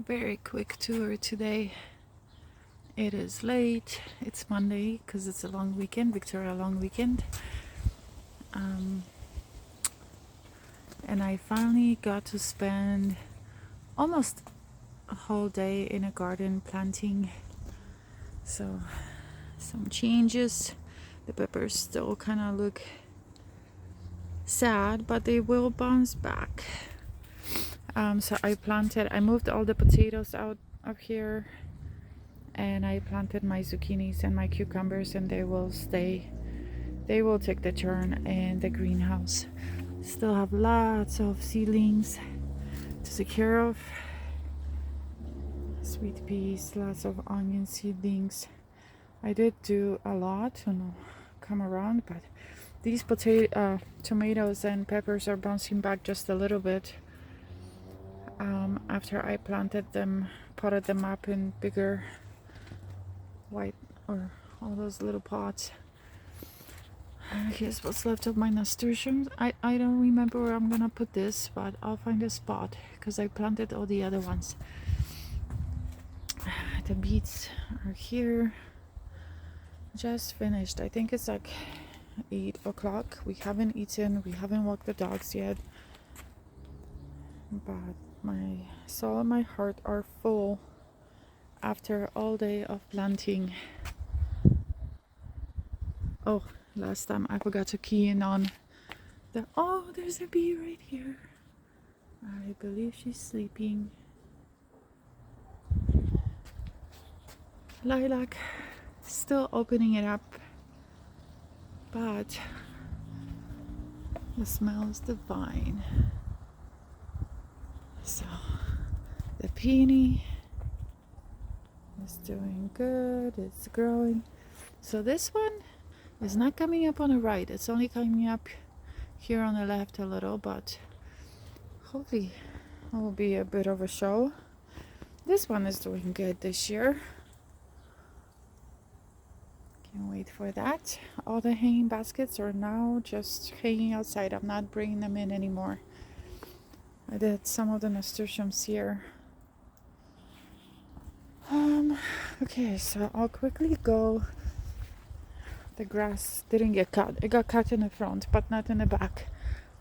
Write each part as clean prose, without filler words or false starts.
Very quick tour today. It is late. It's Monday because it's a long weekend, Victoria long weekend. Um, and I finally got to spend almost a whole day in a garden planting. So some changes. The peppers still kind of look sad, but they will bounce back. So I moved all the potatoes out of here, and I planted my zucchinis and my cucumbers, and they will stay. They will take the turn in the greenhouse. Still have lots of seedlings to take care of. Sweet peas, lots of onion seedlings. I did do a lot to come around, but these tomatoes and peppers are bouncing back just a little bit. After I planted them, potted them up in bigger white or all those little pots. Here's what's left of my nasturtiums. I don't remember where I'm gonna put this, but I'll find a spot because I planted all the other ones. The beets are here. Just finished. I think it's like 8 o'clock. We haven't eaten, we haven't walked the dogs yet, but my soul and my heart are full after all day of planting. Oh, last time I forgot to key in on there's a bee right here. I believe she's sleeping. Lilac, still opening it up, but the smell is divine. So the peony is doing good, it's growing. So this one is not coming up on the right, it's only coming up here on the left a little, but hopefully it will be a bit of a show. This one is doing good this year. Can't wait for that. All the hanging baskets are now just hanging outside. I'm not bringing them in anymore. I did some of the nasturtiums here. Okay, so I'll quickly go. The grass didn't get cut. It got cut in the front, but not in the back.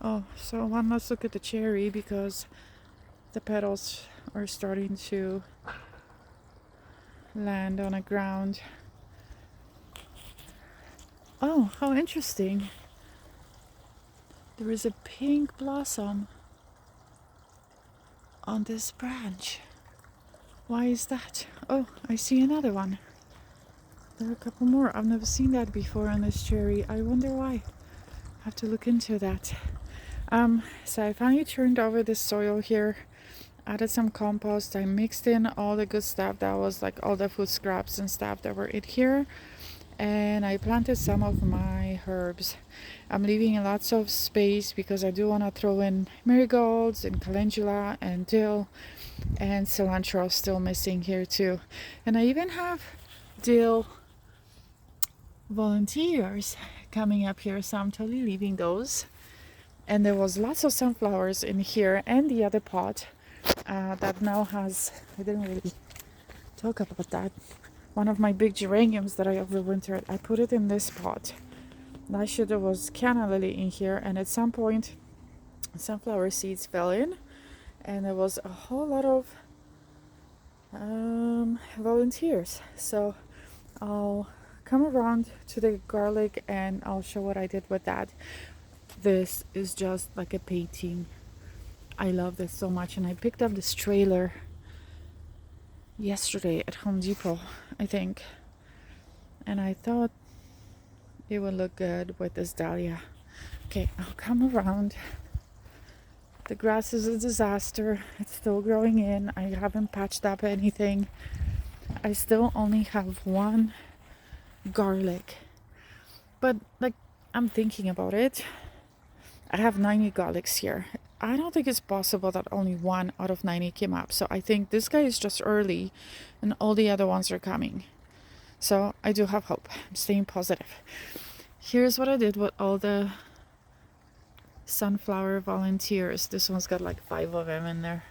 Oh, so one last look at the cherry because the petals are starting to land on the ground. Oh, how interesting. There is a pink blossom on this branch. Why is that? Oh, I see another one. There are a couple more. I've never seen that before on this cherry. I wonder why. I have to look into that. So I finally turned over the soil here, added some compost. I mixed in all the good stuff that was like all the food scraps and stuff that were in here. And I planted some of my herbs. I'm leaving lots of space because I do want to throw in marigolds and calendula and dill, and cilantro still missing here too. And I even have dill voluteers coming up here, so I'm totally leaving those. And there was lots of sunflowers in here and the other pot that now has, I didn't really talk about that, one of my big geraniums that I overwintered. I put it in this pot. Last year there was canna lily in here, and at some point sunflower seeds fell in, and there was a whole lot of volunteers. So I'll come around to the garlic and I'll show what I did with that. This is just like a painting. I love this so much, and I picked up this trailer yesterday at Home Depot, I think, and I thought it would look good with this dahlia. Okay, I'll come around. The grass is a disaster. It's still growing in. I haven't patched up anything. I still only have one garlic, but like, I'm thinking about it. I have 90 garlics here. I don't think it's possible that only one out of 90 came up. So I think this guy is just early and all the other ones are coming. So I do have hope. I'm staying positive. Here's what I did with all the sunflower volunteers. This one's got like 5 of them in there.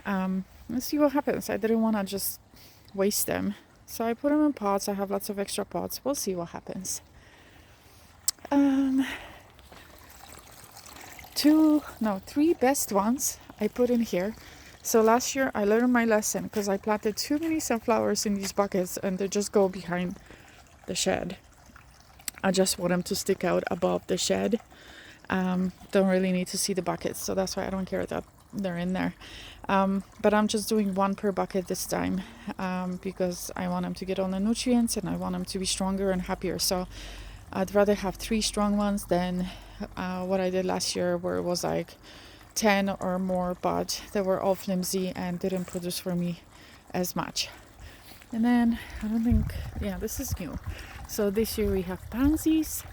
Let's see what happens. I didn't want to just waste them, so I put them in pots. I have lots of extra pots. We'll see what happens. Three best ones I put in here. So last year I learned my lesson because I planted too many sunflowers in these buckets and they just go behind the shed. I just want them to stick out above the shed. Don't really need to see the buckets, so that's why I don't care that they're in there. But I'm just doing one per bucket this time because I want them to get all the nutrients and I want them to be stronger and happier. So I'd rather have 3 strong ones than what I did last year, where it was like 10 or more, but they were all flimsy and didn't produce for me as much. And then this is new. So this year we have pansies,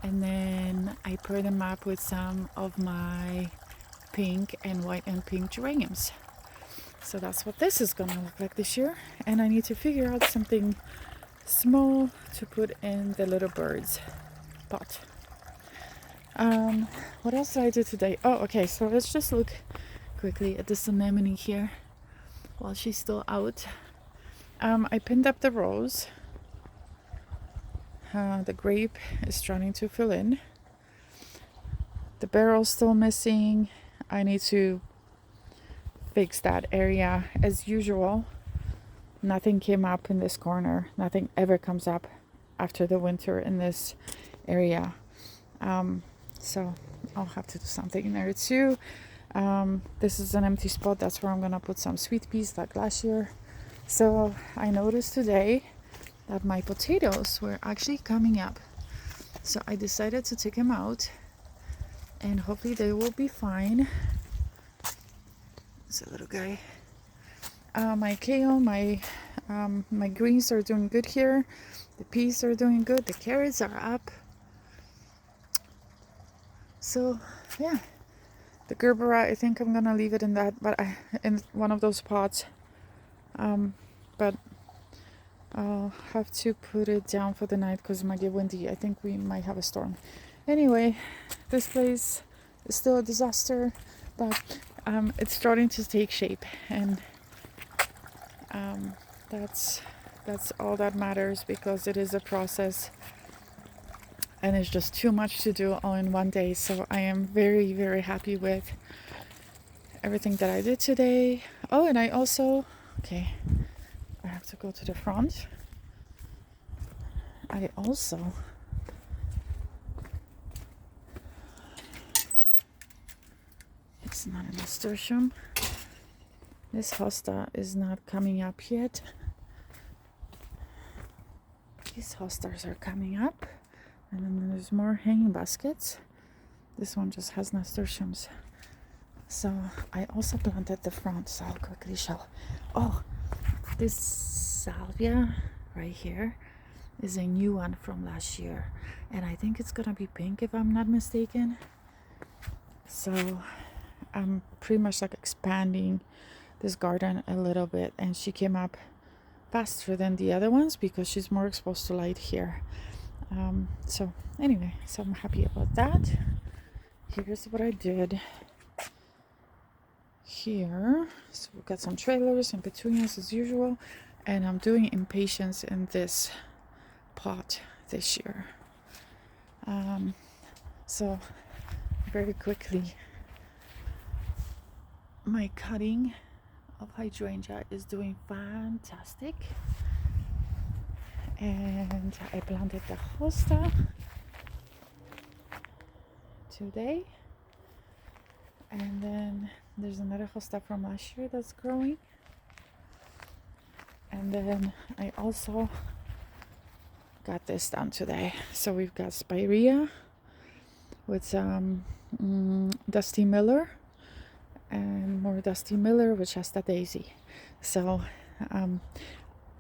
and then I paired them up with some of my pink and white and pink geraniums. So that's what this is gonna look like this year. And I need to figure out something small to put in the little birds pot. What else did I do today? Oh, okay, so let's just look quickly at this anemone here while she's still out. I pinned up the rose. The grape is starting to fill in. The barrel's still missing. I need to fix that area as usual. Nothing came up in this corner. Nothing ever comes up after the winter in this area. So I'll have to do something in there too. This is an empty spot. That's where I'm gonna put some sweet peas like last year. So I noticed today that my potatoes were actually coming up. So I decided to take them out and hopefully they will be fine. It's a little guy. My kale, my greens are doing good here. The peas are doing good. The carrots are up. So yeah, the gerbera, I think I'm gonna leave it in that, but in one of those pots. But I'll have to put it down for the night because it might get windy. I think we might have a storm. Anyway, this place is still a disaster, but it's starting to take shape, and that's all that matters, because it is a process and it's just too much to do all in one day. So I am very, very happy with everything that I did today. Oh, and I have to go to the front. It's not a nasturtium. This hosta is not coming up yet. These hostas are coming up, and then there's more hanging baskets. This one just has nasturtiums. So I also planted the front, so I'll quickly show. Oh, this salvia right here is a new one from last year, and I think it's gonna be pink if I'm not mistaken. So I'm pretty much like expanding this garden a little bit, and she came up faster than the other ones because she's more exposed to light here. So anyway, so I'm happy about that. Here's what I did here. So we've got some trailers and petunias as usual, and I'm doing impatiens in this pot this year. So very quickly, my cutting of hydrangea is doing fantastic, and I planted the hosta today, and then there's another hosta from last year that's growing, and then I also got this done today. So we've got spirea with some Dusty Miller, and more Dusty Miller with Shasta Daisy. So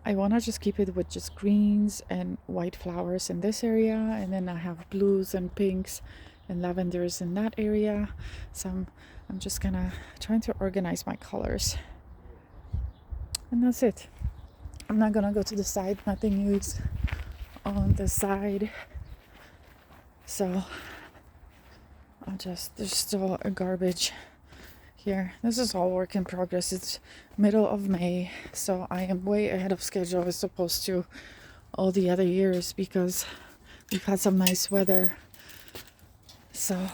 I want to just keep it with just greens and white flowers in this area, and then I have blues and pinks and lavenders in that area. So I'm just trying to organize my colors, and that's it. I'm not gonna go to the side. Nothing is on the side, so there's still a garbage here. This is all work in progress. It's middle of May, so I am way ahead of schedule as opposed to all the other years because we've had some nice weather. So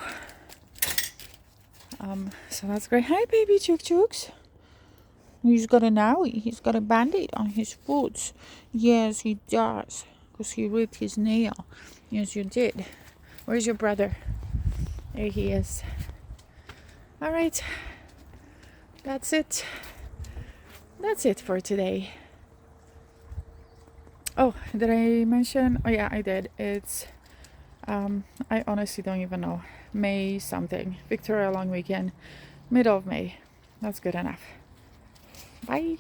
that's great. Hi, baby chooks. He's got an owie. He's got a band-aid on his foot. Yes, he does. Because he ripped his nail. Yes, you did. Where's your brother? There he is. All right. That's it. That's it for today. Oh, did I mention? Oh, yeah, I did. It's, I honestly don't even know. May something. Victoria Long Weekend. Middle of May. That's good enough. Bye.